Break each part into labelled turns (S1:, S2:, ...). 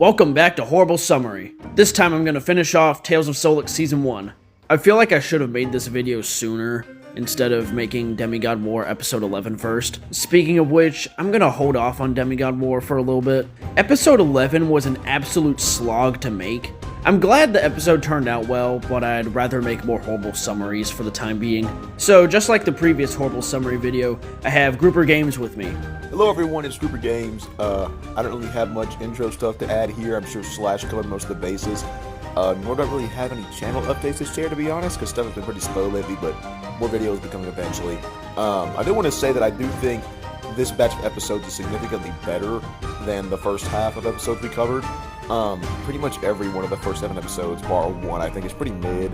S1: Welcome back to Horrible Summary. This time I'm gonna finish off Tales of Solix Season 1. I feel like I should have made this video sooner, instead of making Demigod War Episode 11 first. Speaking of which, I'm gonna hold off on Demigod War for a little bit. Episode 11 was an absolute slog to make. I'm glad the episode turned out well, but I'd rather make more horrible summaries for the time being. So, just like the previous horrible summary video, I have GrooperGames with me.
S2: Hello everyone, it's GrooperGames. I don't really have much intro stuff to add here. I'm sure Slash covered most of the bases. Nor do I really have any channel updates to share, to be honest, because stuff has been pretty slow lately, but more videos becoming eventually. I do want to say that I do think this batch of episodes is significantly better than the first half of episodes we covered. Pretty much every one of the first 7 episodes, bar one, I think is pretty mid.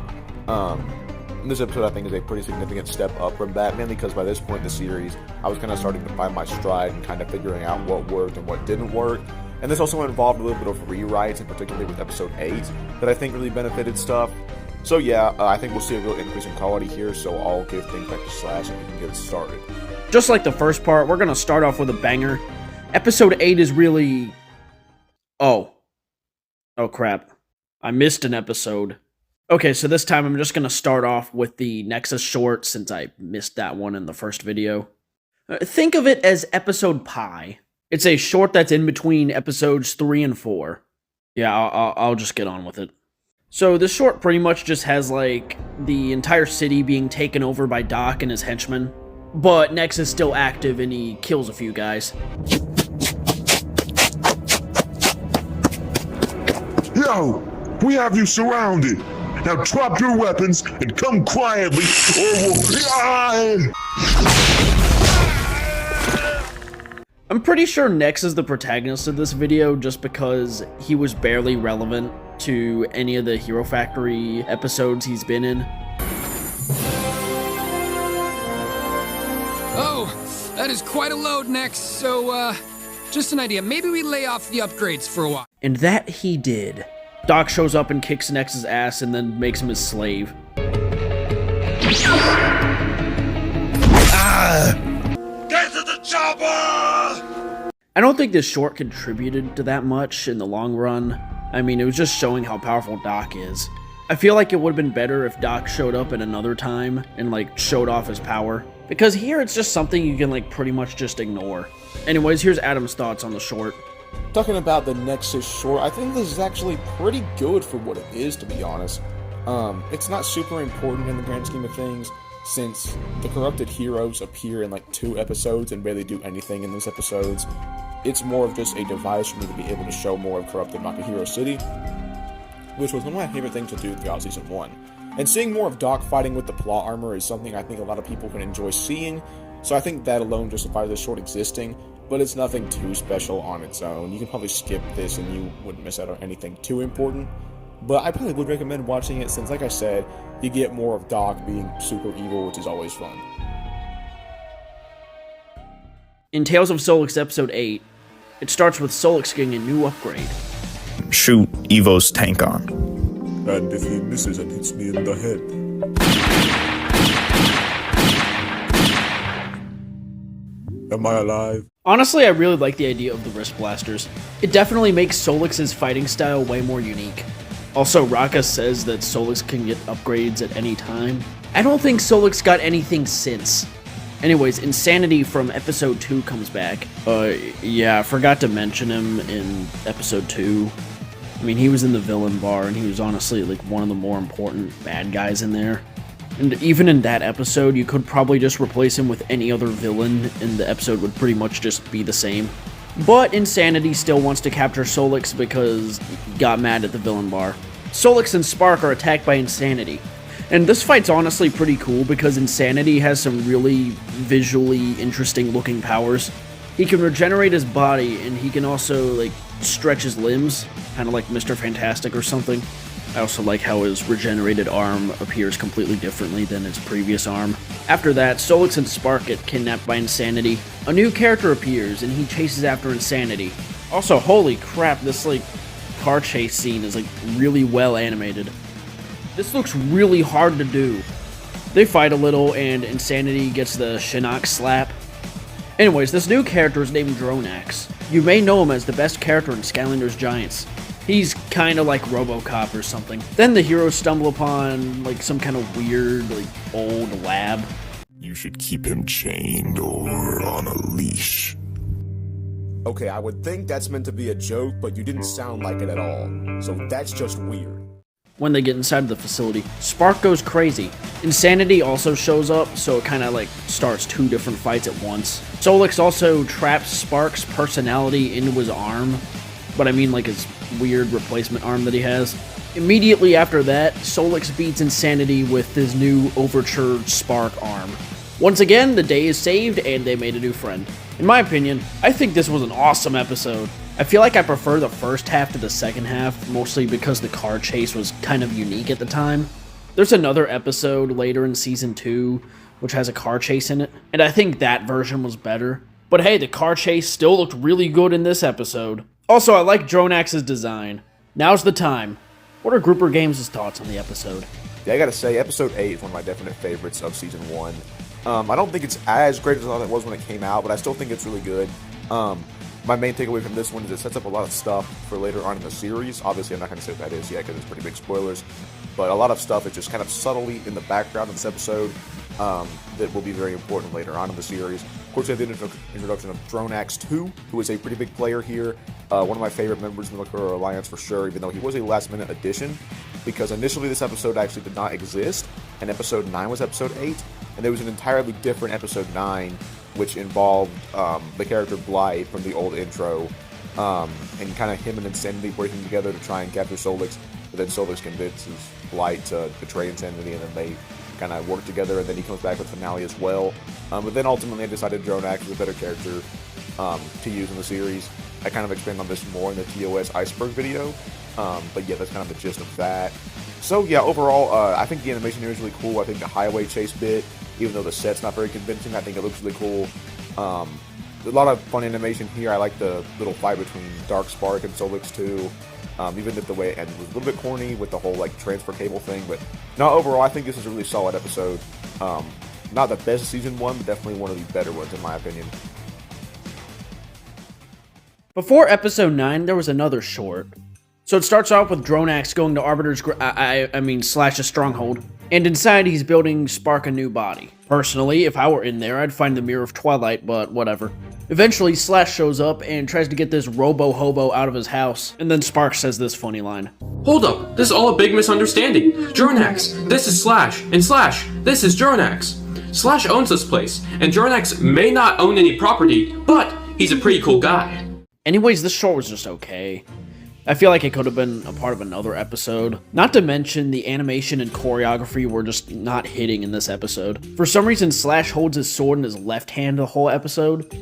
S2: And this episode, I think, is a pretty significant step up from that, mainly because by this point in the series, I was kind of starting to find my stride and kind of figuring out what worked and what didn't work. And this also involved a little bit of rewrites, and particularly with episode 8, that I think really benefited stuff. So yeah, I think we'll see a real increase in quality here, so I'll give things back to Slash and we can get it started.
S1: Just like the first part, we're gonna start off with a banger. Episode 8 is really... Oh crap. I missed an episode. Okay, so this time I'm just gonna start off with the Nexus short, since I missed that one in the first video. Think of it as episode Pi. It's a short that's in between episodes 3 and 4. Yeah, I'll just get on with it. So this short pretty much just has, like, the entire city being taken over by Doc and his henchmen. But Nex is still active and he kills a few guys.
S3: Yo, we have you surrounded. Now drop your weapons and come quietly, or we'll...
S1: I'm pretty sure Nex is the protagonist of this video just because he was barely relevant to any of the Hero Factory episodes he's been in.
S4: Oh, that is quite a load, Nex. So, just an idea. Maybe we lay off the upgrades for a while.
S1: And that he did. Doc shows up and kicks Nex's ass and then makes him his slave.
S3: Get to the chopper!
S1: I don't think this short contributed to that much in the long run. I mean, it was just showing how powerful Doc is. I feel like it would have been better if Doc showed up at another time and, like, showed off his power. Because here it's just something you can, like, pretty much just ignore. Anyways, here's Adam's thoughts on the short.
S2: Talking about the Nexus short, I think this is actually pretty good for what it is, to be honest. It's not super important in the grand scheme of things, since the corrupted heroes appear in like 2 episodes and barely do anything in those episodes. It's more of just a device for me to be able to show more of corrupted Makahiro City, which was one of my favorite things to do throughout Season 1. And seeing more of Doc fighting with the plot armor is something I think a lot of people can enjoy seeing, so I think that alone justifies this short existing, but it's nothing too special on its own. You can probably skip this and you wouldn't miss out on anything too important. But I probably would recommend watching it since, like I said, you get more of Doc being super evil, which is always fun.
S1: In Tales of Solix Episode 8, it starts with Solix getting a new upgrade.
S5: Shoot Evo's tank on.
S3: And if he misses and hits me in the head... Am I alive?
S1: Honestly, I really like the idea of the wrist blasters. It definitely makes Solix's fighting style way more unique. Also, Raka says that Solix can get upgrades at any time. I don't think Solix got anything since. Anyways, Insanity from Episode 2 comes back. Yeah, I forgot to mention him in Episode 2. I mean, he was in the villain bar, and he was honestly, like, one of the more important bad guys in there. And even in that episode, you could probably just replace him with any other villain, and the episode would pretty much just be the same. But Insanity still wants to capture Solix because he got mad at the villain bar. Solix and Spark are attacked by Insanity. And this fight's honestly pretty cool because Insanity has some really visually interesting looking powers. He can regenerate his body, and he can also, like, stretch his limbs, kind of like Mr. Fantastic or something. I also like how his regenerated arm appears completely differently than his previous arm. After that, Solix and Spark get kidnapped by Insanity. A new character appears, and he chases after Insanity. Also, holy crap, this, like, car chase scene is, like, really well animated. This looks really hard to do. They fight a little, and Insanity gets the Shinnok slap. Anyways, this new character is named Dronax. You may know him as the best character in Skylanders Giants. He's kind of like RoboCop or something. Then the heroes stumble upon like some kind of weird, like old lab.
S3: You should keep him chained or on a leash.
S2: Okay, I would think that's meant to be a joke, but you didn't sound like it at all. So that's just weird.
S1: When they get inside of the facility, Spark goes crazy. Insanity also shows up, so it kind of like starts two different fights at once. Solix also traps Spark's personality into his arm, but I mean like his weird replacement arm that he has. Immediately after that, Solix beats Insanity with his new overcharged Spark arm. Once again, the day is saved and they made a new friend. In my opinion, I think this was an awesome episode. I feel like I prefer the first half to the second half, mostly because the car chase was kind of unique at the time. There's another episode later in Season 2, which has a car chase in it, and I think that version was better. But hey, the car chase still looked really good in this episode. Also, I like Dronax's design. Now's the time. What are GrooperGames' thoughts on the episode?
S2: Yeah, I gotta say, episode 8 is one of my definite favorites of Season 1. I don't think it's as great as I thought it was when it came out, but I still think it's really good. My main takeaway from this one is it sets up a lot of stuff for later on in the series. Obviously, I'm not going to say what that is yet because it's pretty big spoilers. But a lot of stuff is just kind of subtly in the background of this episode that will be very important later on in the series. Of course, we have the introduction of Dronax 2, who is a pretty big player here. One of my favorite members of the Military Alliance for sure, even though he was a last-minute addition. Because initially this episode actually did not exist, and episode 9 was episode 8. And there was an entirely different episode 9, which involved the character Blight from the old intro, and kind of him and Insanity working together to try and capture Solix, but then Solix convinces Blight to betray Insanity, and then they kind of work together, and then he comes back with Finale as well. But then ultimately I decided Dronax was a better character to use in the series. I kind of expand on this more in the TOS Iceberg video, but yeah, that's kind of the gist of that. So yeah, overall, I think the animation here is really cool. I think the highway chase bit, even though the set's not very convincing, I think it looks really cool. A lot of fun animation here. I like the little fight between Dark Spark and Solix too. Even if the way it ended was a little bit corny with the whole like transfer cable thing, but no, overall I think this is a really solid episode. Not the best season 1, but definitely one of the better ones in my opinion.
S1: Before episode 9, there was another short. So it starts off with Dronax going to Arbiter's Slash's stronghold, and inside he's building Spark a new body. Personally, if I were in there, I'd find the Mirror of Twilight, but whatever. Eventually, Slash shows up and tries to get this robo-hobo out of his house, and then Spark says this funny line.
S6: Hold up, this is all a big misunderstanding. Dronax, this is Slash, and Slash, this is Dronax. Slash owns this place, and Dronax may not own any property, but he's a pretty cool guy.
S1: Anyways, this short was just okay. I feel like it could have been a part of another episode. Not to mention, the animation and choreography were just not hitting in this episode. For some reason, Slash holds his sword in his left hand the whole episode.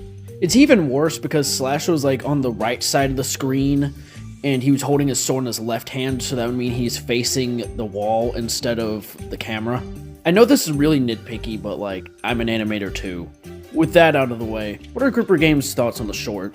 S1: It's even worse because Slash was like on the right side of the screen, and he was holding his sword in his left hand, so that would mean he's facing the wall instead of the camera. I know this is really nitpicky, but like, I'm an animator too. With that out of the way, what are GrooperGames' thoughts on the short?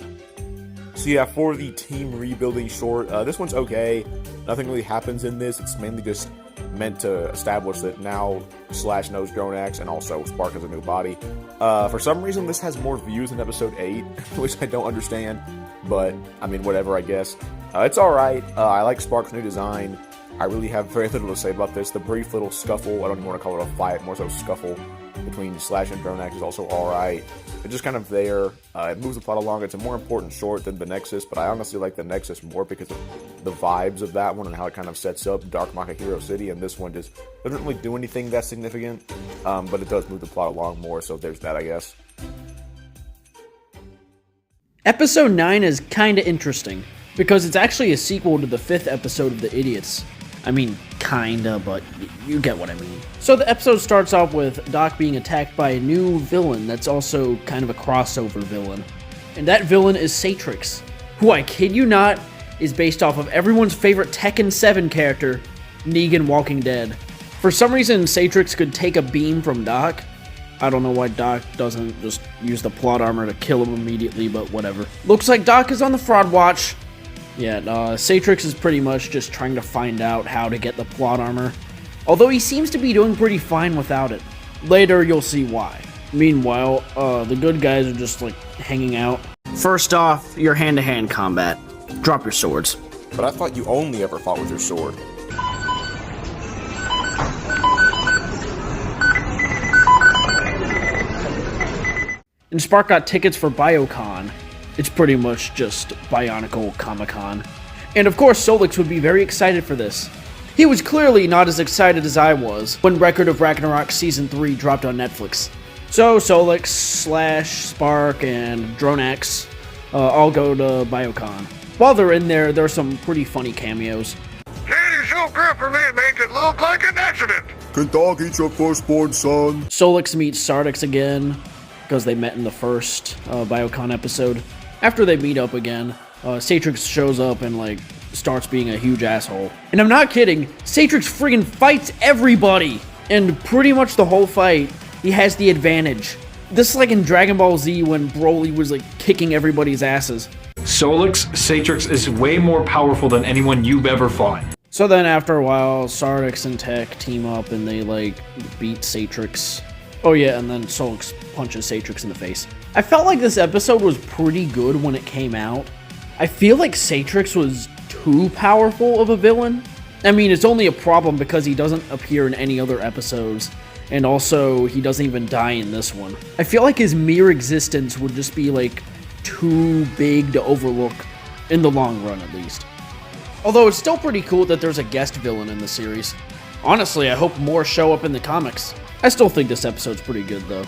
S2: So yeah, for the team rebuilding short, this one's okay. Nothing really happens in this. It's mainly just meant to establish that now Slash knows Dronax and also Spark has a new body. For some reason, this has more views than episode 8, which I don't understand. But, I mean, whatever, I guess. It's alright. I like Spark's new design. I really have very little to say about this. The brief little scuffle, I don't even want to call it a fight, more so scuffle, between Slash and Dronax is also alright. It's just kind of there. It moves the plot along. It's a more important short than the Nexus, but I honestly like the Nexus more because of the vibes of that one and how it kind of sets up Dark Makahiro City, and this one just doesn't really do anything that significant, but it does move the plot along more, so there's that, I guess.
S1: Episode 9 is kinda interesting, because it's actually a sequel to the 5th episode of The Idiots. I mean, kinda, but you get what I mean. So the episode starts off with Doc being attacked by a new villain that's also kind of a crossover villain. And that villain is Satrix, who, I kid you not, is based off of everyone's favorite Tekken 7 character, Negan Walking Dead. For some reason, Satrix could take a beam from Doc. I don't know why Doc doesn't just use the plot armor to kill him immediately, but whatever. Looks like Doc is on the fraud watch. Yeah, Satrix is pretty much just trying to find out how to get the plot armor, although he seems to be doing pretty fine without it. Later, you'll see why. Meanwhile, the good guys are just, like, hanging out. First off, your hand-to-hand combat. Drop your swords.
S2: but I thought you only ever fought with your sword.
S1: And Spark got tickets for BioCon. It's pretty much just Bionicle Comic-Con. And of course, Solix would be very excited for this. He was clearly not as excited as I was when Record of Ragnarok Season 3 dropped on Netflix. So Solix, Slash, Spark, and Dronex all go to BioCon. While they're in there, there are some pretty funny cameos.
S3: Daddy so good for me, it makes it look like an accident.
S2: Can dog eat your firstborn son?
S1: Solix meets Sardix again, because they met in the first BioCon episode. After they meet up again, Satrix shows up and, like, starts being a huge asshole. And I'm not kidding, Satrix friggin' fights everybody! And pretty much the whole fight, he has the advantage. This is like in Dragon Ball Z when Broly was, like, kicking everybody's asses.
S7: Solix, Satrix is way more powerful than anyone you've ever fought.
S1: So then after a while, Sardix and Tech team up and they, like, beat Satrix. Oh yeah, and then Solix punches Satrix in the face. I felt like this episode was pretty good when it came out. I feel like Satrix was too powerful of a villain. I mean, it's only a problem because he doesn't appear in any other episodes, and also he doesn't even die in this one. I feel like his mere existence would just be, like, too big to overlook, in the long run at least. Although it's still pretty cool that there's a guest villain in the series. Honestly, I hope more show up in the comics. I still think this episode's pretty good, though.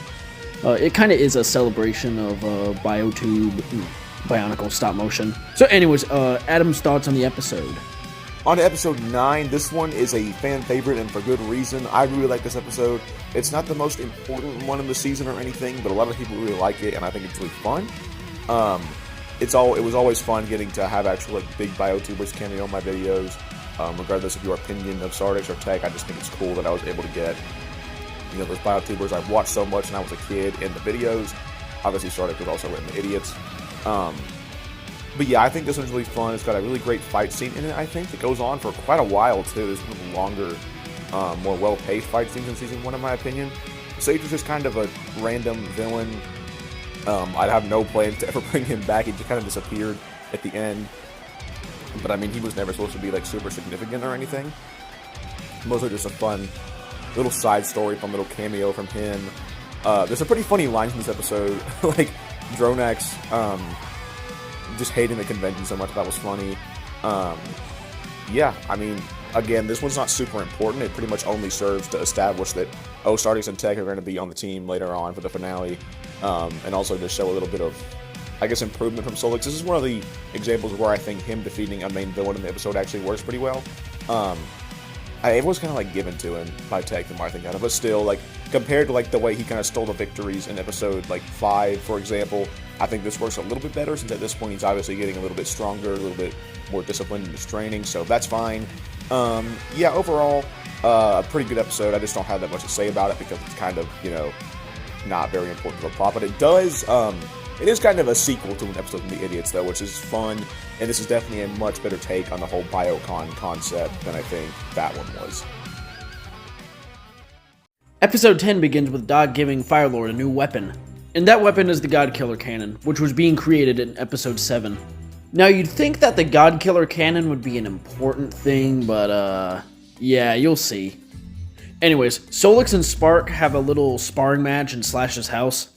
S1: It kind of is a celebration of Bionicle stop motion. So anyways, Adam's thoughts on the episode.
S2: On to episode 9, this one is a fan favorite and for good reason. I really like this episode. It's not the most important one in the season or anything, but a lot of people really like it, and I think it's really fun. It was always fun getting to have actual, like, big BioTubers cameo in my videos. Regardless of your opinion of Sardix or Tech, I just think it's cool that I was able to get, you know, those BioTubers I've watched so much when I was a kid in the videos. Obviously, Sardix was also in the Idiots. But yeah, I think this one's really fun. It's got a really great fight scene in it, I think. It goes on for quite a while, too. There's one of the longer, more well-paced fight scenes in Season 1, in my opinion. Sage is just kind of a random villain. I'd have no plans to ever bring him back. He just kind of disappeared at the end. But, I mean, he was never supposed to be, like, super significant or anything. Mostly just a fun little side story, fun little cameo from him. There's some pretty funny lines in this episode. Like, Dronex, just hating the convention so much, that was funny. Yeah, I mean, again, this one's not super important. It pretty much only serves to establish that, oh, Sardix and Tech are going to be on the team later on for the finale. And also to show a little bit of, I guess, improvement from Solix. This is one of the examples where I think him defeating a main villain in the episode actually works pretty well. It was kind of, like, given to him by Tech, the more I think out of it. But still, like, compared to, like, the way he kind of stole the victories in episode, like, 5, for example, I think this works a little bit better, since at this point he's obviously getting a little bit stronger, a little bit more disciplined in his training, so that's fine. Yeah, overall, a pretty good episode. I just don't have that much to say about it because it's kind of, you know, not very important to the plot, but it does, it is kind of a sequel to an episode of The Idiots, though, which is fun, and this is definitely a much better take on the whole BioCon concept than I think that one was.
S1: Episode 10 begins with Dog giving Firelord a new weapon, and that weapon is the God Killer Cannon, which was being created in Episode 7. Now, you'd think that the God Killer Cannon would be an important thing, but, yeah, you'll see. Anyways, Solix and Spark have a little sparring match in Slash's house.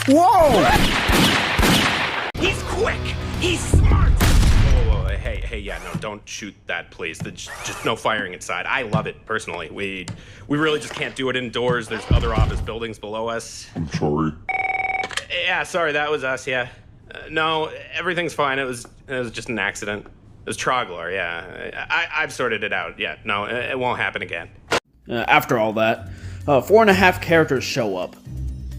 S2: Whoa!
S8: He's quick! He's smart! Whoa, hey, yeah, no, don't shoot that, please. Just no firing inside. I love it, personally. We really just can't do it indoors. There's other office buildings below us.
S3: I'm sorry.
S8: Yeah, sorry, that was us, yeah. No, everything's fine. It was just an accident. It was Troglar, yeah. I've sorted it out, yeah. No, it won't happen again.
S1: After all that, 4.5 characters show up.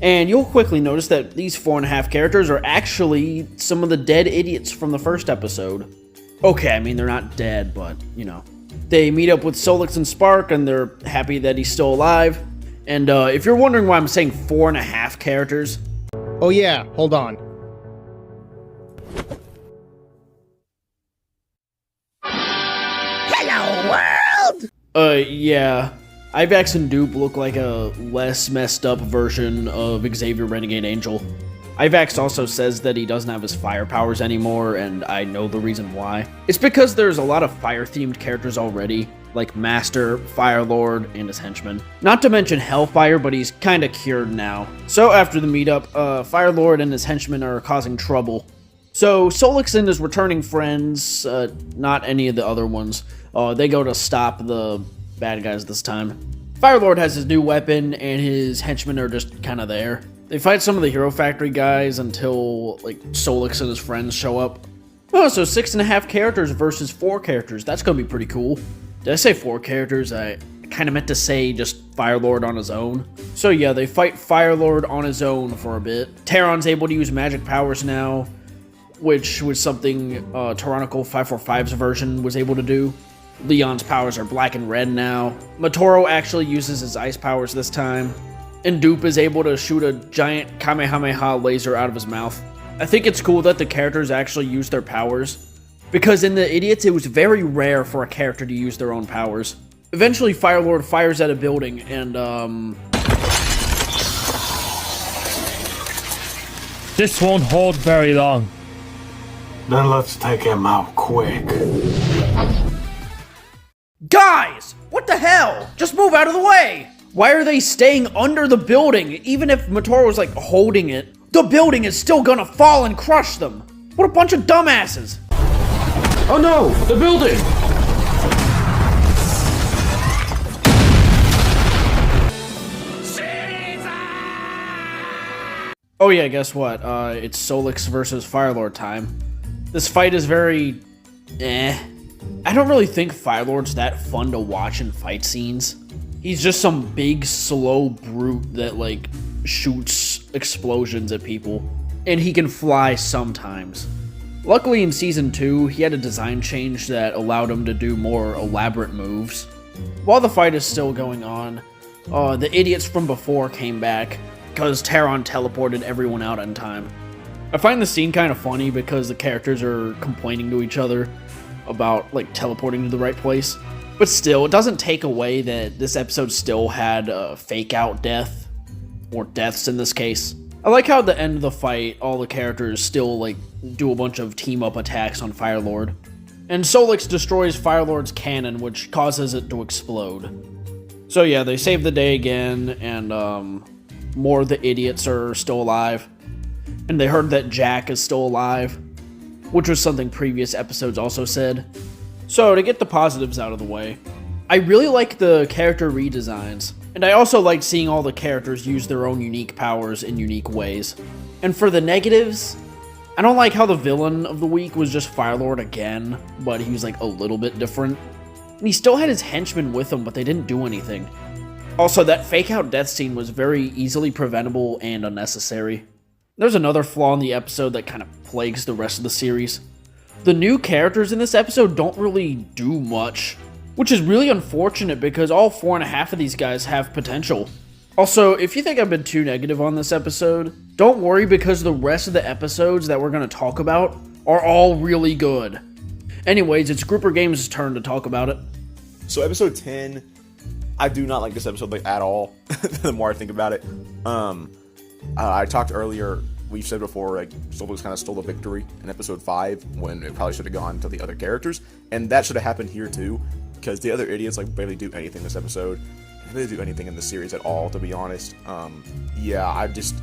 S1: And you'll quickly notice that these 4.5 characters are actually some of the dead idiots from the first episode. Okay, I mean, they're not dead, but, you know. They meet up with Solix and Spark, and they're happy that he's still alive. And if you're wondering why I'm saying 4.5 characters...
S9: Oh yeah, hold on. Hello, world!
S1: Yeah. Ivax and Dupe look like a less messed up version of Xavier Renegade Angel. Ivax also says that he doesn't have his fire powers anymore, and I know the reason why. It's because there's a lot of fire-themed characters already, like Master, Firelord, and his henchmen. Not to mention Hellfire, but he's kinda cured now. So after the meetup, Firelord and his henchmen are causing trouble. So Solix and his returning friends, not any of the other ones, they go to stop the bad guys this time. Firelord has his new weapon, and his henchmen are just kinda there. They fight some of the Hero Factory guys until, like, Solix and his friends show up. Oh, so 6.5 characters versus 4 characters. That's gonna be pretty cool. Did I say 4 characters? I kind of meant to say just Firelord on his own. So yeah, they fight Firelord on his own for a bit. Terron's able to use magic powers now, which was something Tyrannical 545's version was able to do. Leon's powers are black and red now. Matoro actually uses his ice powers this time. And Dupe is able to shoot a giant Kamehameha laser out of his mouth. I think it's cool that the characters actually use their powers, because in the Idiots it was very rare for a character to use their own powers. Eventually Firelord fires at a building and
S10: This won't hold very long.
S11: Then let's take him out quick.
S1: Guys! What the hell? Just move out of the way! Why are they staying under the building? Even if Matoro was like holding it, the building is still gonna fall and crush them. What a bunch of dumbasses.
S6: Oh no, the building!
S1: Oh yeah, guess what? It's Solix versus Firelord time. This fight is very... I don't really think Firelord's that fun to watch in fight scenes. He's just some big, slow brute that, like, shoots explosions at people. And he can fly sometimes. Luckily in Season 2, he had a design change that allowed him to do more elaborate moves. While the fight is still going on, the idiots from before came back, because Terron teleported everyone out in time. I find the scene kind of funny because the characters are complaining to each other about, like, teleporting to the right place. But still, it doesn't take away that this episode still had a fake-out death, or deaths in this case. I like how at the end of the fight, all the characters still, like, do a bunch of team-up attacks on Firelord. And Solix destroys Firelord's cannon, which causes it to explode. So yeah, they save the day again, and more of the idiots are still alive. And they heard that Jack is still alive, which was something previous episodes also said. So, to get the positives out of the way, I really like the character redesigns, and I also liked seeing all the characters use their own unique powers in unique ways. And for the negatives, I don't like how the villain of the week was just Firelord again, but he was like a little bit different. And he still had his henchmen with him, but they didn't do anything. Also, that fake-out death scene was very easily preventable and unnecessary. There's another flaw in the episode that kind of plagues the rest of the series. The new characters in this episode don't really do much, which is really unfortunate because all 4.5 of these guys have potential. Also, if you think I've been too negative on this episode, don't worry because the rest of the episodes that we're going to talk about are all really good. Anyways, it's GrooperGames' turn to talk about it.
S2: So episode 10, I do not like this episode like at all, the more I think about it. I talked earlier, we've said before, like, Solix kind of stole the victory in episode 5 when it probably should have gone to the other characters, and that should have happened here too, because the other idiots like barely do anything this episode. They didn't do anything in the series at all, to be honest. Yeah, I just,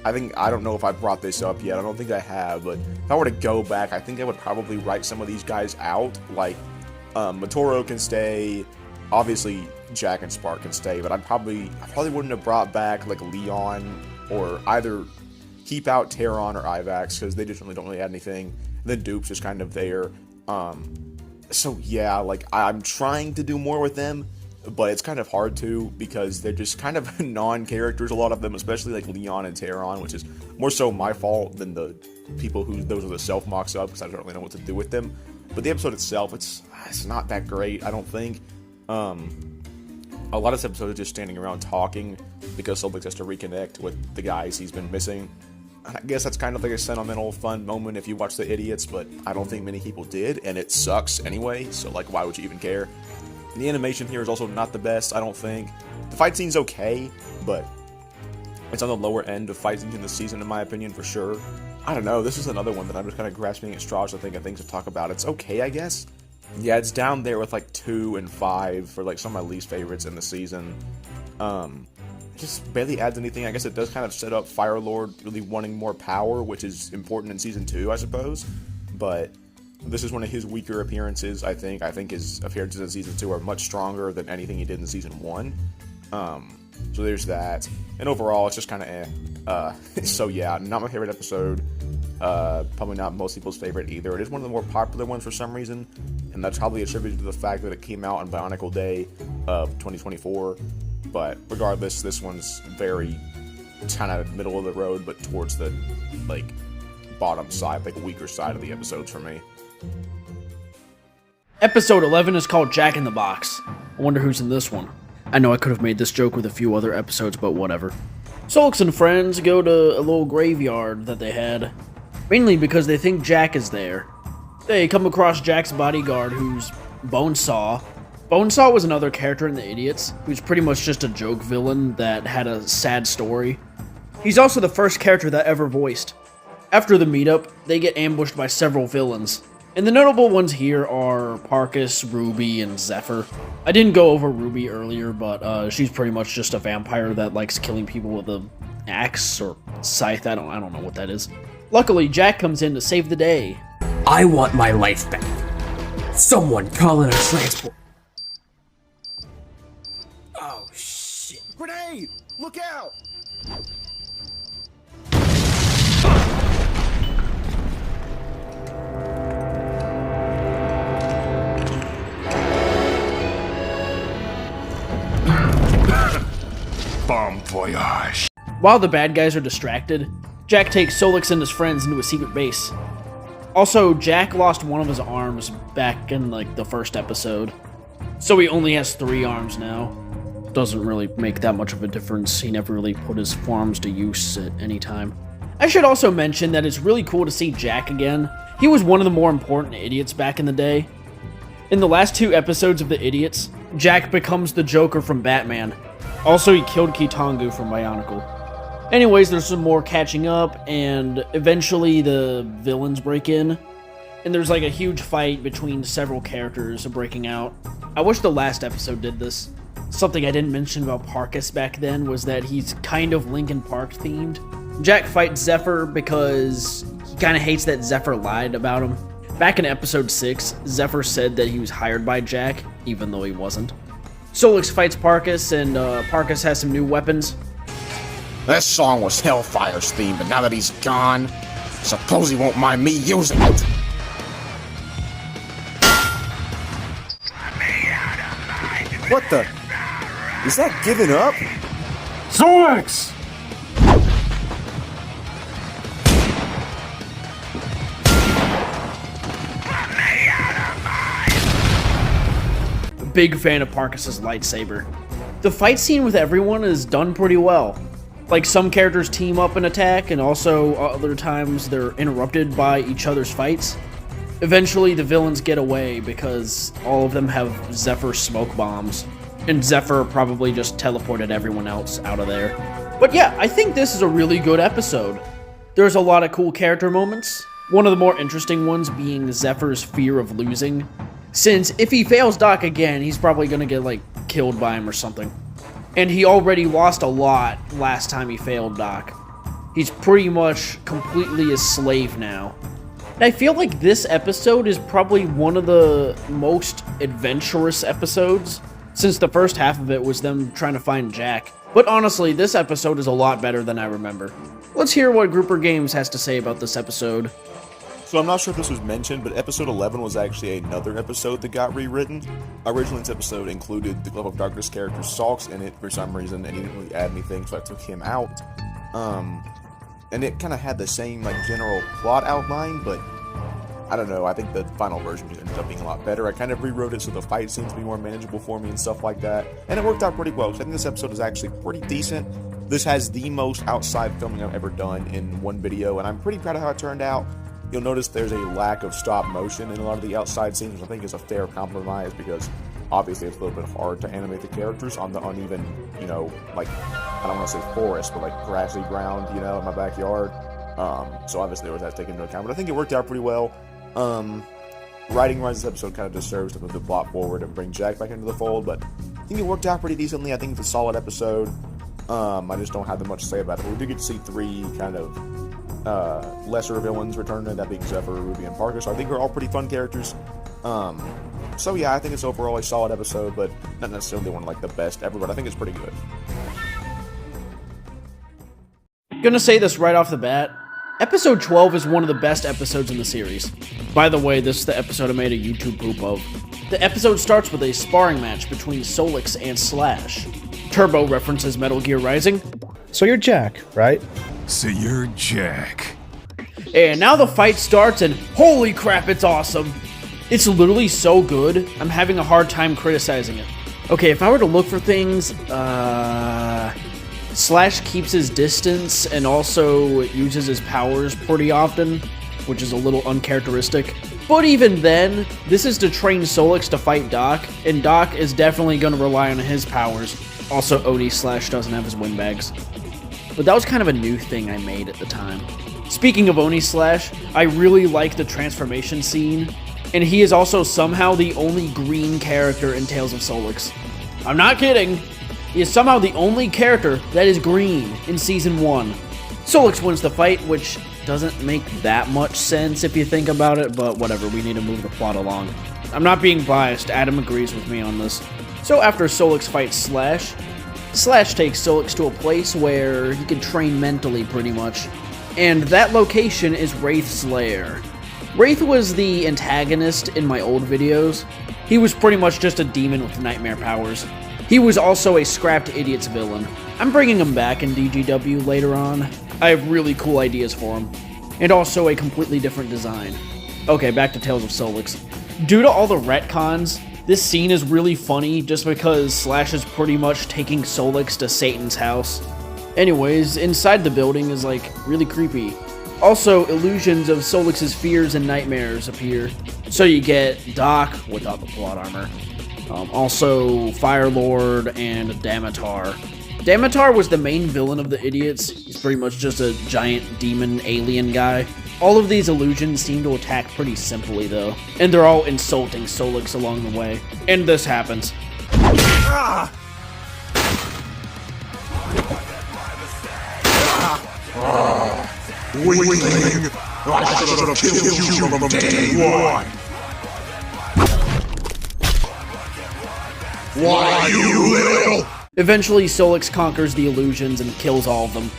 S2: I don't know if I brought this up yet, I don't think I have, but if I were to go back, I think I would probably write some of these guys out, like, Matoro can stay, obviously Jack and Spark can stay, but I probably wouldn't have brought back, like, Leon, or either keep out Terron or Ivax, because they just really don't really add anything. And then Dupe's just kind of there. So yeah, like, I'm trying to do more with them, but it's kind of hard to, because they're just kind of non-characters, a lot of them, especially like Leon and Terron, which is more so my fault than the people who those are the self-mocks up, because I don't really know what to do with them. But the episode itself, it's not that great, I don't think. A lot of this episode is just standing around talking, because Solix has to reconnect with the guys he's been missing. I guess that's kind of like a sentimental, fun moment if you watch The Idiots, but I don't think many people did, and it sucks anyway, so, like, why would you even care? And the animation here is also not the best, I don't think. The fight scene's okay, but It's on the lower end of fight scenes in the season, in my opinion, for sure. I don't know, this is another one that I'm just kind of grasping at straws to think of things to talk about. It's okay, I guess. Yeah, it's down there with like 2 and 5 for like some of my least favorites in the season. Just barely adds anything. I guess it does kind of set up Firelord really wanting more power, which is important in season 2, I suppose. But this is one of his weaker appearances, I think. I think his appearances in season 2 are much stronger than anything he did in season 1. So there's that. And overall, it's just kind of so yeah, not my favorite episode. Probably not most people's favorite either. It is one of the more popular ones for some reason, and that's probably attributed to the fact that it came out on Bionicle Day of 2024. But regardless, this one's very kind of middle of the road, but towards the like bottom side, like weaker side of the episodes for me.
S1: Episode 11 is called Jack in the Box. I wonder who's in this one. I know I could have made this joke with a few other episodes, but whatever. Solix and friends go to a little graveyard that they had, mainly because they think Jack is there. They come across Jack's bodyguard, who's Bonesaw. Bonesaw was another character in The Idiots, who's pretty much just a joke villain that had a sad story. He's also the first character that ever voiced. After the meetup, they get ambushed by several villains, and the notable ones here are Parkus, Ruby, and Zephyr. I didn't go over Ruby earlier, but she's pretty much just a vampire that likes killing people with an axe or scythe. I don't know what that is. Luckily, Jack comes in to save the day.
S12: I want my life back. Someone call in a transport. Oh, shit.
S2: Grenade! Look out!
S3: Bon voyage.
S1: While the bad guys are distracted, Jack takes Solix and his friends into a secret base. Also, Jack lost one of his arms back in like the first episode, so he only has 3 arms now. Doesn't really make that much of a difference. He never really put his forearms to use at any time. I should also mention that it's really cool to see Jack again. He was one of the more important idiots back in the day. In the last 2 episodes of The Idiots, Jack becomes the Joker from Batman. Also, he killed Kitangu from Bionicle. Anyways, there's some more catching up, and eventually the villains break in. And there's like a huge fight between several characters breaking out. I wish the last episode did this. Something I didn't mention about Parkus back then was that he's kind of Linkin Park themed. Jack fights Zephyr because he kind of hates that Zephyr lied about him. Back in episode 6, Zephyr said that he was hired by Jack, even though he wasn't. Solix fights Parkus, and Parkus has some new weapons.
S13: That song was Hellfire's theme, but now that he's gone, suppose he won't mind me using it.
S2: What the? Is that giving up?
S11: Solix!
S1: Big fan of Parkus's lightsaber. The fight scene with everyone is done pretty well. Like, some characters team up and attack, and also other times they're interrupted by each other's fights. Eventually, the villains get away because all of them have Zephyr smoke bombs, and Zephyr probably just teleported everyone else out of there. But yeah, I think this is a really good episode. There's a lot of cool character moments, one of the more interesting ones being Zephyr's fear of losing, since if he fails Doc again, he's probably gonna get, like, killed by him or something. And he already lost a lot last time he failed Doc. He's pretty much completely a slave now. And I feel like this episode is probably one of the most adventurous episodes, since the first half of it was them trying to find Jack. But honestly, this episode is a lot better than I remember. Let's hear what GrooperGames has to say about this episode.
S2: So I'm not sure if this was mentioned, but episode 11 was actually another episode that got rewritten. Originally, this episode included the Glove of Darkness character Solix in it for some reason, and he didn't really add anything, so I took him out. And it kind of had the same like general plot outline, but I don't know, I think the final version just ended up being a lot better. I kind of rewrote it so the fight scenes to be more manageable for me and stuff like that, and it worked out pretty well, so I think this episode is actually pretty decent. This has the most outside filming I've ever done in one video, and I'm pretty proud of how it turned out. You'll notice there's a lack of stop motion in a lot of the outside scenes, which I think is a fair compromise because obviously it's a little bit hard to animate the characters on the uneven, you know, like, I don't want to say forest, but like grassy ground, you know, in my backyard. So obviously there was that taken into account, but I think it worked out pretty well. Writing-wise, this episode kind of just serves to move the plot forward and bring Jack back into the fold, but I think it worked out pretty decently. I think it's a solid episode. I just don't have that much to say about it. But we do get to see 3 kind of lesser villains return, that being Zephyr, Ruby, and Parker, so I think they're all pretty fun characters. So yeah, I think it's overall a solid episode, but not necessarily one of like the best ever, but I think it's pretty good.
S1: Gonna say this right off the bat, episode 12 is one of the best episodes in the series. By the way, this is the episode I made a YouTube poop of. The episode starts with a sparring match between Solix and Slash. Turbo references Metal Gear Rising.
S9: So you're Jack, right?
S14: So you're Jack.
S1: And now the fight starts, and holy crap, it's awesome. It's literally so good, I'm having a hard time criticizing it. Okay, if I were to look for things, Slash keeps his distance and also uses his powers pretty often, which is a little uncharacteristic. But even then, this is to train Solix to fight Doc, and Doc is definitely going to rely on his powers. Also, Oni Slash doesn't have his windbags. But that was kind of a new thing I made at the time. Speaking of Oni Slash, I really like the transformation scene, and he is also somehow the only green character in Tales of Solix. I'm not kidding! He is somehow the only character that is green in Season 1. Solix wins the fight, which doesn't make that much sense if you think about it, but whatever, we need to move the plot along. I'm not being biased, Adam agrees with me on this. So after Solix fights Slash, Slash takes Solix to a place where he can train mentally pretty much. And that location is Wraith's lair. Wraith was the antagonist in my old videos. He was pretty much just a demon with nightmare powers. He was also a scrapped idiot's villain. I'm bringing him back in DGW later on. I have really cool ideas for him. And also a completely different design. Okay, back to Tales of Solix. Due to all the retcons, this scene is really funny just because Slash is pretty much taking Solix to Satan's house. Anyways, inside the building is like really creepy. Also, illusions of Solix's fears and nightmares appear. So you get Doc without the plot armor. Also, Firelord and Damatar. Damatar was the main villain of the idiots. He's pretty much just a giant demon alien guy. All of these illusions seem to attack pretty simply though, and they're all insulting Solix along the way. And this happens.
S3: Weakling! I should have killed you from day one! Why, you little...
S1: Eventually, Solix conquers the illusions and kills all of them.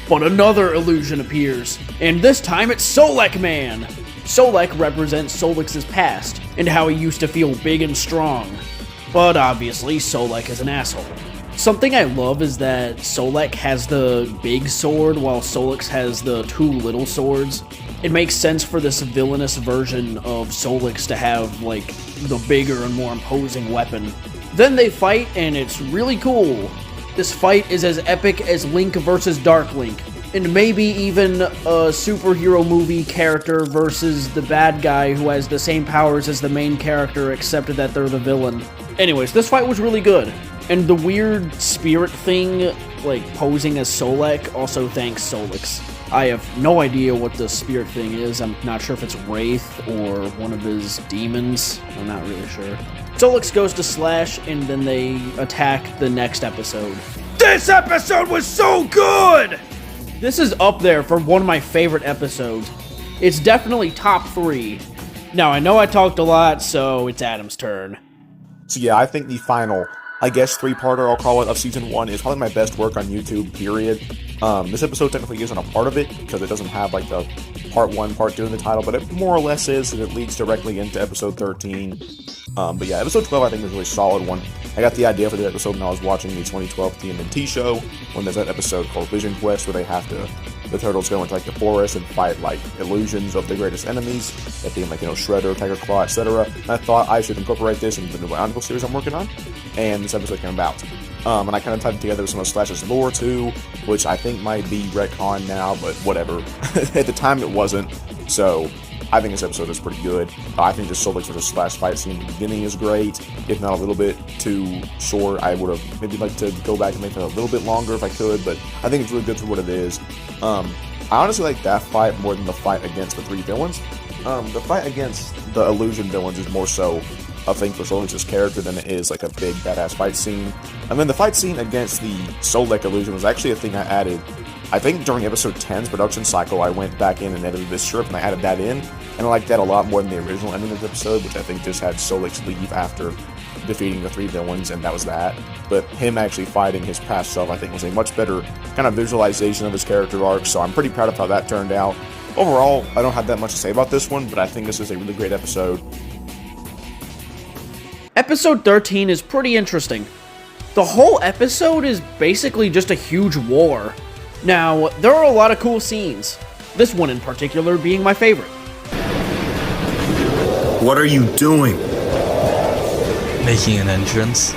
S1: But another illusion appears, and this time it's Solek Man! Solek represents Solix's past, and how he used to feel big and strong. But obviously, Solek is an asshole. Something I love is that Solek has the big sword while Solix has the 2 little swords. It makes sense for this villainous version of Solix to have, like, the bigger and more imposing weapon. Then they fight, and it's really cool. This fight is as epic as Link versus Dark Link, and maybe even a superhero movie character versus the bad guy who has the same powers as the main character except that they're the villain. Anyways, this fight was really good. And the weird spirit thing, like posing as Solek, also thanks Solix. I have no idea what the spirit thing is. I'm not sure if it's Wraith or one of his demons. I'm not really sure. Solix goes to Slash, and then they attack the next episode. This episode was so good! This is up there for one of my favorite episodes. It's definitely top 3. Now, I know I talked a lot, so it's Adam's turn.
S2: So yeah, I think the final, I guess 3-parter, I'll call it, of Season 1 is probably my best work on YouTube, period. This episode technically isn't a part of it, because it doesn't have, like, the Part 1, Part 2 in the title, but it more or less is, and it leads directly into Episode 13. But yeah, Episode 12 I think is a really solid one. I got the idea for the episode when I was watching the 2012 TMNT show, when there's that episode called Vision Quest, where they have to, the turtles go into, like, the forest and fight, like, illusions of the greatest enemies, that being, like, you know, Shredder, Tiger Claw, etc. And I thought I should incorporate this into the new Bionicle series I'm working on, and this episode came about. And I kind of tied it together with some of Slash's lore too, which I think might be retcon now, but whatever. At the time it wasn't, so I think this episode is pretty good. I think the Solix vs. Slash fight scene in the beginning is great, if not a little bit too short. I would have maybe liked to go back and make it a little bit longer if I could, but I think it's really good for what it is. I honestly like that fight more than the fight against the 3 villains. The fight against the illusion villains is more so a thing for Solix's character than it is like a big badass fight scene. And then the fight scene against the Solix illusion was actually a thing I added. I think during episode 10's production cycle, I went back in and edited this strip and I added that in, and I liked that a lot more than the original ending of the episode, which I think just had Solix leave after defeating the 3 villains, and that was that. But him actually fighting his past self, I think, was a much better kind of visualization of his character arc, so I'm pretty proud of how that turned out. Overall, I don't have that much to say about this one, but I think this is a really great episode.
S1: Episode 13 is pretty interesting. The whole episode is basically just a huge war. Now, there are a lot of cool scenes, this one in particular being my favorite.
S5: What are you doing?
S15: Making an entrance.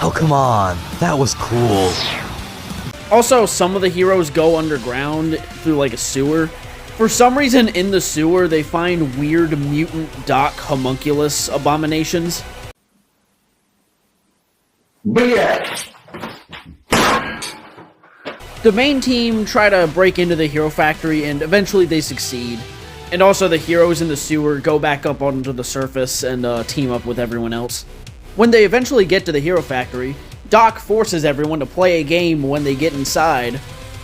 S15: Oh, come on. That was cool.
S1: Also, some of the heroes go underground through like a sewer. For some reason, in the sewer, they find weird mutant Doc homunculus abominations.
S3: BS!
S1: The main team try to break into the hero factory, and eventually they succeed. And also, the heroes in the sewer go back up onto the surface and team up with everyone else. When they eventually get to the hero factory, Doc forces everyone to play a game when they get inside.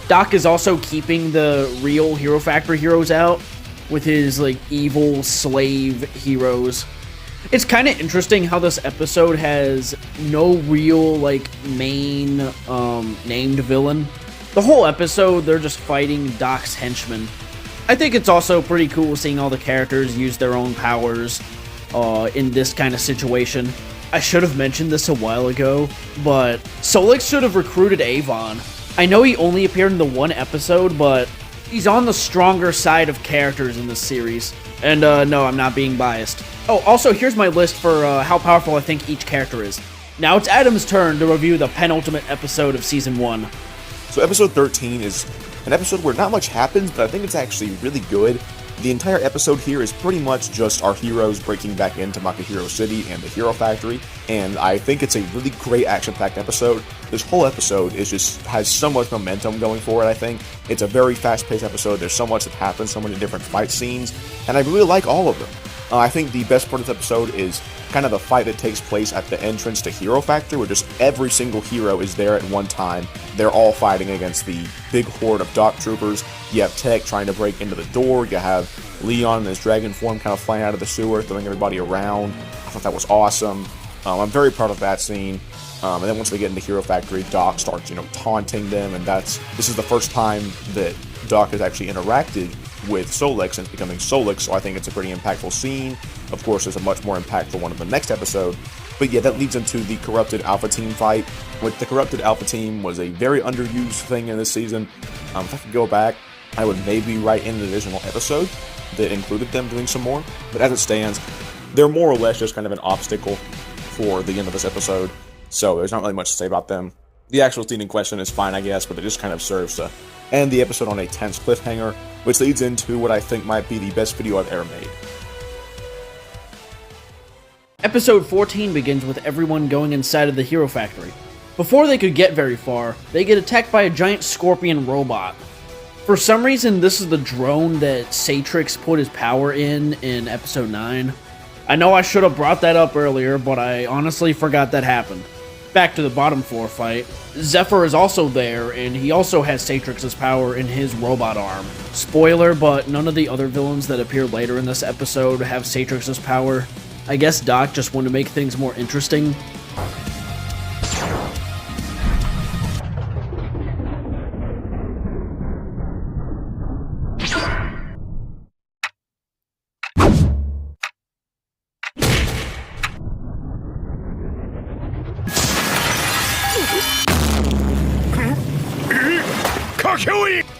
S1: Doc is also keeping the real Hero Factory heroes out with his, like, evil slave heroes. It's kind of interesting how this episode has no real, like, main, named villain. The whole episode, they're just fighting Doc's henchmen. I think it's also pretty cool seeing all the characters use their own powers, in this kind of situation. I should have mentioned this a while ago, but Solix should have recruited Avon. I know he only appeared in the 1 episode, but he's on the stronger side of characters in this series. And no, I'm not being biased. Oh, also, here's my list for how powerful I think each character is. Now it's Adam's turn to review the penultimate episode of Season 1.
S2: So episode 13 is an episode where not much happens, but I think it's actually really good. The entire episode here is pretty much just our heroes breaking back into Makahiro City and the Hero Factory, and I think it's a really great action-packed episode. This whole episode has so much momentum going for it, I think. It's a very fast-paced episode, there's so much that happens, so many different fight scenes, and I really like all of them. I think the best part of this episode is kind of the fight that takes place at the entrance to Hero Factory, where just every single hero is there at one time. They're all fighting against the big horde of Doc Troopers. You have Tech trying to break into the door. You have Leon in his dragon form kind of flying out of the sewer, throwing everybody around. I thought that was awesome. I'm very proud of that scene. And then once they get into Hero Factory, Doc starts, taunting them, and this is the first time that Doc has actually interacted with Solix since becoming Solix, so I think it's a pretty impactful scene. Of course, there's a much more impactful one in the next episode. But yeah, that leads into the Corrupted Alpha Team fight, which the Corrupted Alpha Team was a very underused thing in this season. If I could go back, I would maybe write in an additional episode that included them doing some more. But as it stands, they're more or less just kind of an obstacle for the end of this episode, so there's not really much to say about them. The actual scene in question is fine, I guess, but it just kind of serves to end the episode on a tense cliffhanger, which leads into what I think might be the best video I've ever made.
S1: Episode 14 begins with everyone going inside of the Hero Factory. Before they could get very far, they get attacked by a giant scorpion robot. For some reason, this is the drone that Satrix put his power in episode 9. I know I should have brought that up earlier, but I honestly forgot that happened. Back to the bottom floor fight. Zephyr is also there, and he also has Satrix's power in his robot arm. Spoiler, but none of the other villains that appear later in this episode have Satrix's power. I guess Doc just wanted to make things more interesting.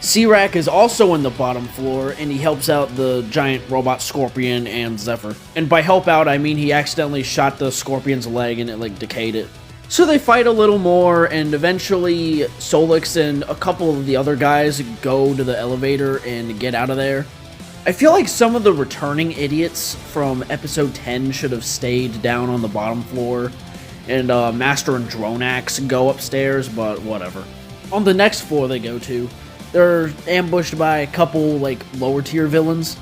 S1: C-Rack is also in the bottom floor, and he helps out the giant robot Scorpion and Zephyr. And by help out, I mean he accidentally shot the Scorpion's leg and it like decayed it. So they fight a little more, and eventually Solix and a couple of the other guys go to the elevator and get out of there. I feel like some of the returning idiots from episode 10 should have stayed down on the bottom floor, and Master and Dronax go upstairs, but whatever. On the next floor they go to, they're ambushed by a couple, like, lower tier villains.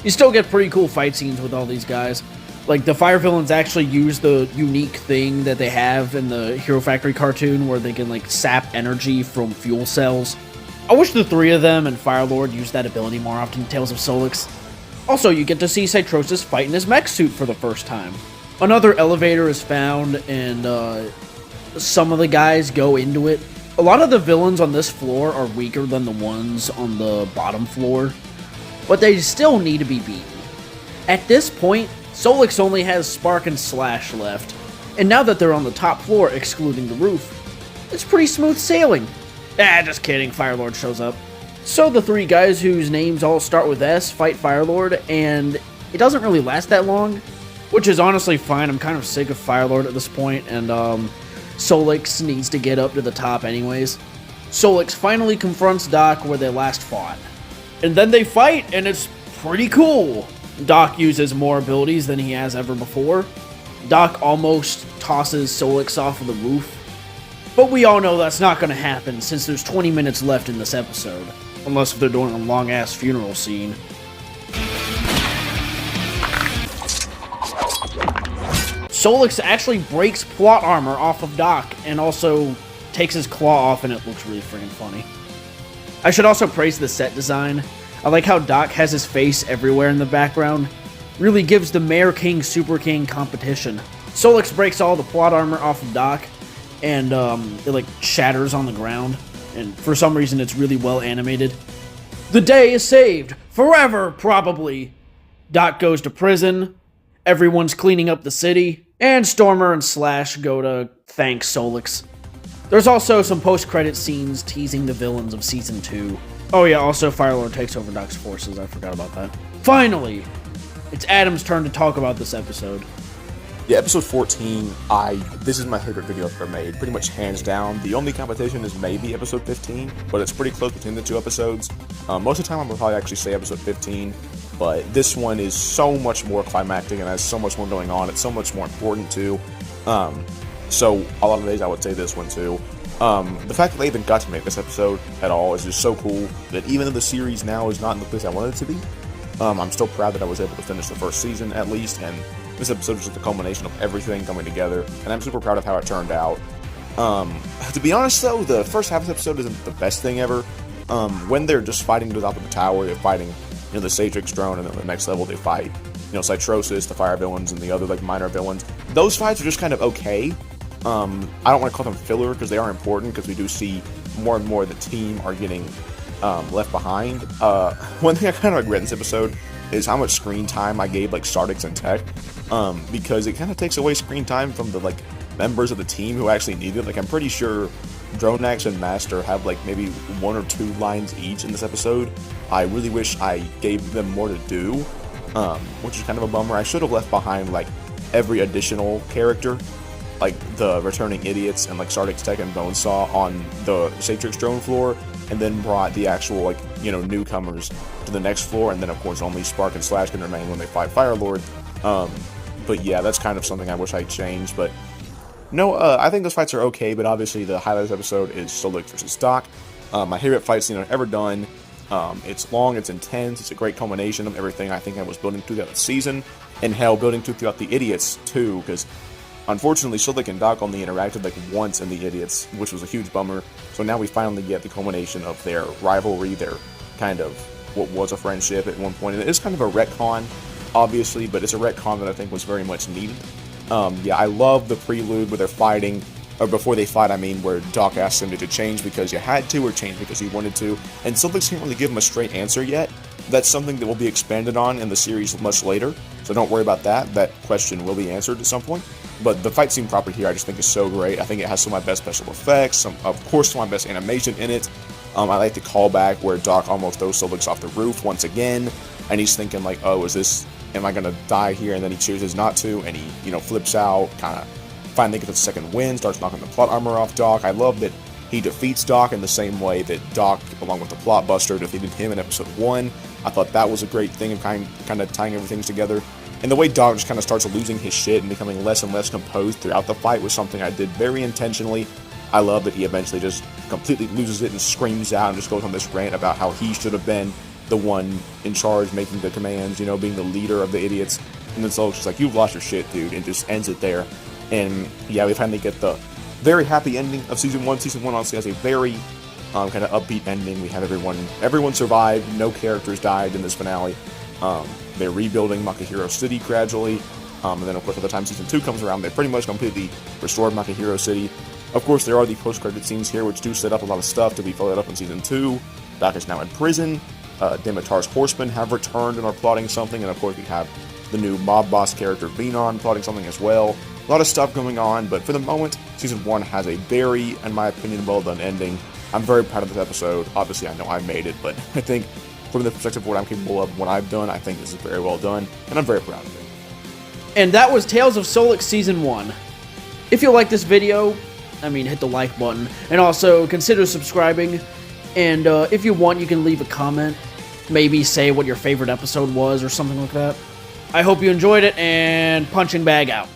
S1: You still get pretty cool fight scenes with all these guys. Like, the fire villains actually use the unique thing that they have in the Hero Factory cartoon where they can, like, sap energy from fuel cells. I wish the three of them and Firelord used that ability more often in Tales of Solix. Also, you get to see Citrosis fight in his mech suit for the first time. Another elevator is found, and some of the guys go into it. A lot of the villains on this floor are weaker than the ones on the bottom floor, but they still need to be beaten. At this point, Solix only has Spark and Slash left, and now that they're on the top floor, excluding the roof, it's pretty smooth sailing. Just kidding, Firelord shows up. So the three guys whose names all start with S fight Firelord, and it doesn't really last that long, which is honestly fine. I'm kind of sick of Firelord at this point, and Solix needs to get up to the top anyways. Solix finally confronts Doc where they last fought. And then they fight, and it's pretty cool. Doc uses more abilities than he has ever before. Doc almost tosses Solix off of the roof. But we all know that's not going to happen since there's 20 minutes left in this episode. Unless if they're doing a long-ass funeral scene. Solix actually breaks plot armor off of Doc and also takes his claw off, and it looks really freaking funny. I should also praise the set design. I like how Doc has his face everywhere in the background. Really gives the Mayor King Super King competition. Solix breaks all the plot armor off of Doc, and it like shatters on the ground, and for some reason it's really well animated. The day is saved! Forever, probably! Doc goes to prison, everyone's cleaning up the city, and Stormer and Slash go to thank Solix. There's also some post-credit scenes teasing the villains of Season 2. Oh yeah, also Firelord takes over Doc's forces, I forgot about that. Finally! It's Adam's turn to talk about this episode.
S2: Yeah, episode 14, this is my favorite video I've ever made, pretty much hands down. The only competition is maybe episode 15, but it's pretty close between the two episodes. Most of the time I would probably actually say episode 15, but this one is so much more climactic and has so much more going on. It's so much more important too. So a lot of days I would say this one too. The fact that they even got to make this episode at all is just so cool, that even though the series now is not in the place I wanted it to be, I'm still proud that I was able to finish the first season at least, and this episode is just the culmination of everything coming together, and I'm super proud of how it turned out. To be honest though, the first half of the episode isn't the best thing ever. When they're just fighting to the top of the tower, they're fighting, the Satrix drone, and then the next level they fight, Citrosis, the fire villains, and the other, minor villains. Those fights are just kind of okay. I don't want to call them filler, because they are important, because we do see more and more of the team are getting left behind. One thing I kind of regret in this episode is how much screen time I gave, Solix and Tech, because it kind of takes away screen time from the, members of the team who actually need it. I'm pretty sure Dronax and Master have, maybe 1 or 2 lines each in this episode. I really wish I gave them more to do, which is kind of a bummer. I should have left behind, every additional character, the returning idiots and, Solix, Tech, and Bonesaw on the Satrix drone floor, and then brought the actual, newcomers to the next floor, and then, of course, only Spark and Slash can remain when they fight Firelord. But yeah, that's kind of something I wish I'd changed, but no, I think those fights are okay, but obviously the highlight of this episode is Solix versus Doc. My favorite fight scene I've ever done. It's long, it's intense, it's a great culmination of everything I think I was building throughout the season, and hell, building throughout the idiots, too, because unfortunately, Solix and Doc only interacted once in the idiots, which was a huge bummer. So now we finally get the culmination of their rivalry, their kind of what was a friendship at one point. And it is kind of a retcon, obviously, but it's a retcon that I think was very much needed. Yeah, I love the prelude where they're fighting, or before they fight, I mean, where Doc asks them to change because you had to, or change because you wanted to, and Solix can't really give him a straight answer yet. That's something that will be expanded on in the series much later, so don't worry about that. That question will be answered at some point. But the fight scene proper here I just think is so great. I think it has some of my best special effects, of course some of my best animation in it. I like the callback where Doc almost throws Solix off the roof once again, and he's thinking like, oh, am I gonna die here? And then he chooses not to, and he, flips out, kind of finally gets a second win, starts knocking the plot armor off Doc. I love that he defeats Doc in the same way that Doc, along with the plot buster, defeated him in episode 1. I thought that was a great thing of kind of tying everything together. And the way Doc just kind of starts losing his shit and becoming less and less composed throughout the fight was something I did very intentionally. I love that he eventually just completely loses it and screams out and just goes on this rant about how he should have been the one in charge making the commands, being the leader of the idiots. And then Solix is like, you've lost your shit, dude, and just ends it there. And yeah, we finally get the very happy ending of Season 1. Season 1 honestly has a very kind of upbeat ending. We have everyone survived, no characters died in this finale. They're rebuilding Makahiro City gradually. And then, of course, by the time Season 2 comes around, they pretty much completely restored Makahiro City. Of course, there are the post-credit scenes here, which do set up a lot of stuff to be followed up in Season 2. Doc is now in prison. Dimitar's horsemen have returned and are plotting something. And, of course, we have the new mob boss character, Venon, plotting something as well. A lot of stuff going on, but for the moment, Season 1 has a very, in my opinion, well-done ending. I'm very proud of this episode. Obviously, I know I made it, but I think from the perspective of what I'm capable of, what I've done, I think this is very well done, and I'm very proud of it.
S1: And that was Tales of Solix Season 1. If you like this video, hit the like button, and also consider subscribing, and if you want, you can leave a comment, maybe say what your favorite episode was or something like that. I hope you enjoyed it, and Punching Bag out.